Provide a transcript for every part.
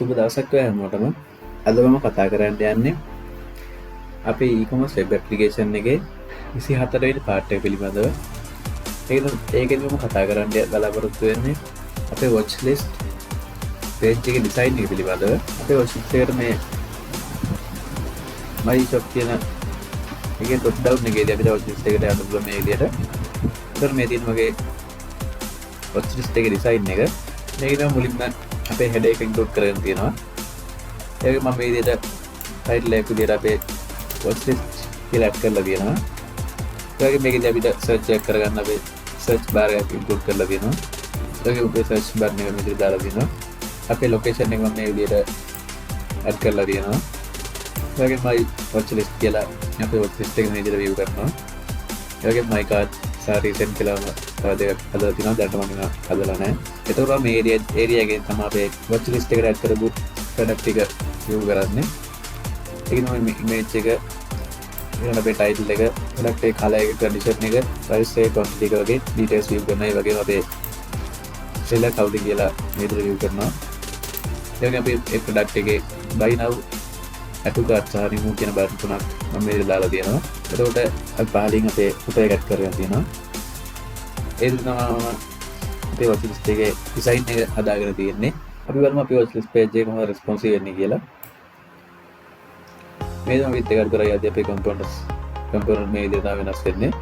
සුබ දවසක් හැමෝටම. අද මම කතා කරන්න යන්නේ අපේ e-commerce web application එකේ 24 වෙනි part එක පිළිබඳව. ඒකෙදි මම කතා කරන්න බලාපොරොත්තු වෙන්නේ අපේ watch list page එකේ design එක පිළිබඳව. අපේ watch list එකට මේ my shop කියන එකේ drop down එකේදී අපිට watch list එකට යන්න පුළුවන් මේ විදිහට. ඒතර මේ තියෙන මගේ watch list එකේ design එක. මේක තමයි මුලින්ම අපේ header එක include කරගෙන තියෙනවා. ඒක මම මේ විදිහට title එක විදිහට අපේ watch list කියලා add කරලා තියෙනවා. ඒ වගේ මේකදී අපිට search එක කරගන්න අපේ search bar එක include කරලා තියෙනවා. ඒ වගේ අපේ search bar එක මේ විදිහට දාලා තියෙනවා. අපේ location එක මම මේ විදිහට add කරලා තියෙනවා. ඒ වගේ my watch list කියලා අපේ watch list එක මේ විදිහට view කරනවා. ඒ වගේ my cart recent කියලා තව දෙකක් හදලා තියෙනවා. දැන් මම හදලා නැහැ. එතකොට මේ area එකෙන් තමයි අපේ watch list එකට add කරපු product එක view කරන්නේ. ඒක තමයි image එක, ඊළඟ අපේ title එක, product එකේ color එක, condition එක, price එක, quantity එක වගේ details view කරනවා. ඒ වගේම අපේ seller කවුද කියලා මේ විදිහට view කරනවා. ඒ වගේම අපි ඒ product එකේ buy now add to cart සහ remove කියන බටන් තුනක් මම මේ දාලා තියෙනවා. එතකොට අපි පහලින් අපේ footer එක add කරගෙන තියෙනවා. ඒ විදිහට තමයි අපේ watch list එකේ design එක හදාගෙන තියෙන්නේ. අපි බලමු අපේ watch list page එක කොහොමද responsive වෙන්නේ කියලා. මේ තමයි විත් එකකට කරලා යද්දී අපේ component මේ විදිහට තමයි වෙනස් වෙන්නේ.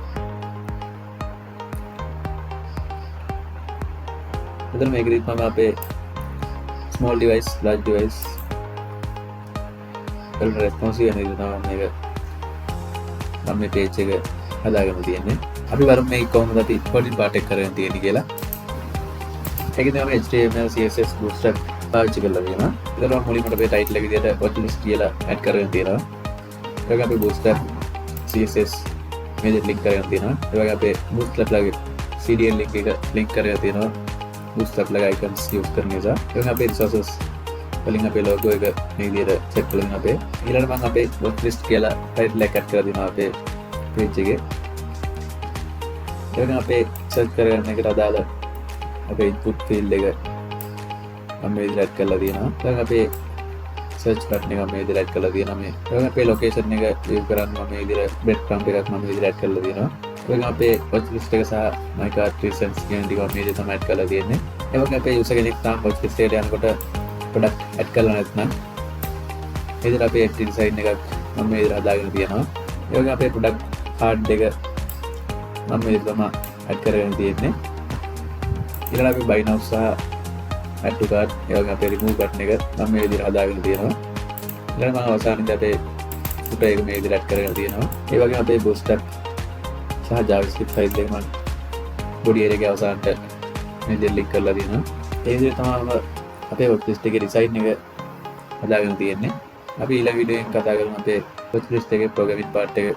එතන මේකෙදිත් මම අපේ small device, large device වලට responsive වෙන විදිහට තමයි මේක මම මේ page එක හදාගෙන තියෙන්නේ. අපි බලමු මේක කොහොමද අපි body part එක කරගෙන තියෙන්නේ කියලා. ඒකෙදී අපි HTML, CSS, Bootstrap පාවිච්චි කරලා තියෙනවා. ඒකට මම මුලින්ම අපේ title එක විදිහට watch list කියලා add කරගෙන තියෙනවා. ඒ වගේ අපි Bootstrap, CSS මේ දෙක link කරගෙන තියෙනවා. ඒ වගේ අපේ Bootstrap ලගේ CDN link එක link කරගෙන තියෙනවා. Bootstrap ලගේ icons use කරන නිසා. ඒ වගේ අපේ resources වලින් අපේ logo එක මේ විදිහට set කරගෙන අපේ ඊළඟට මම අපේ watch list කියලා title එක add කරලා දෙනවා අපේ page එකේ. ඒ වගේ අපේ search කරගන්න එකට අදාළ අපේ input field එක මම මේ විදිහට add කරලා තියෙනවා. ඊළඟ අපේ search button එක මම මේ විදිහට add කරලා තියෙනවා. මේ ඊළඟ අපේ location එක view කරන්න මම මේ විදිහට breadcrumb එකක් මම මේ විදිහට add කරලා තියෙනවා. ඊළඟ අපේ watch list එක සහ my cart recent කියන ටික මම මේ විදිහට තමයි add කරලා තියෙන්නේ. ඒ වගේ අපේ user කෙනෙක් තාම watch list එකට යනකොට product add කරලා නැත්නම් මේ විදිහට අපේ design එකක් මම මේ විදිහට හදාගෙන තියෙනවා. ඒ වගේ අපේ product card එක මම මේ විදිහට තමයි add කරගෙන තියෙන්නේ. ඊළඟ අපි buy now සහ add to cart ඒ වගේ අපේ remove button එක මම මේ විදිහට හදාගෙන තියෙනවා. ඊළඟ මම අවසානයේදී අපේ footer එක මේ විදිහට add කරගෙන තියෙනවා. ඒ වගේම අපේ bootstrap සහ javascript file එක මම body area එකේ අවසානට මේ විදිහට link කරලා තියෙනවා. ඒ විදිහට තමයි අපේ watch list එකේ design එක හදාගෙන තියෙන්නේ. අපි ඊළඟ වීඩියෝ එකෙන් කතා කරමු අපේ watch list එකේ programming part එක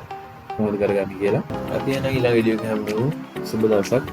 කොහොමද කරගන්නේ කියලා. අපි යන ඊළඟ වීඩියෝ එක හැමෝම සුබ දවසක්.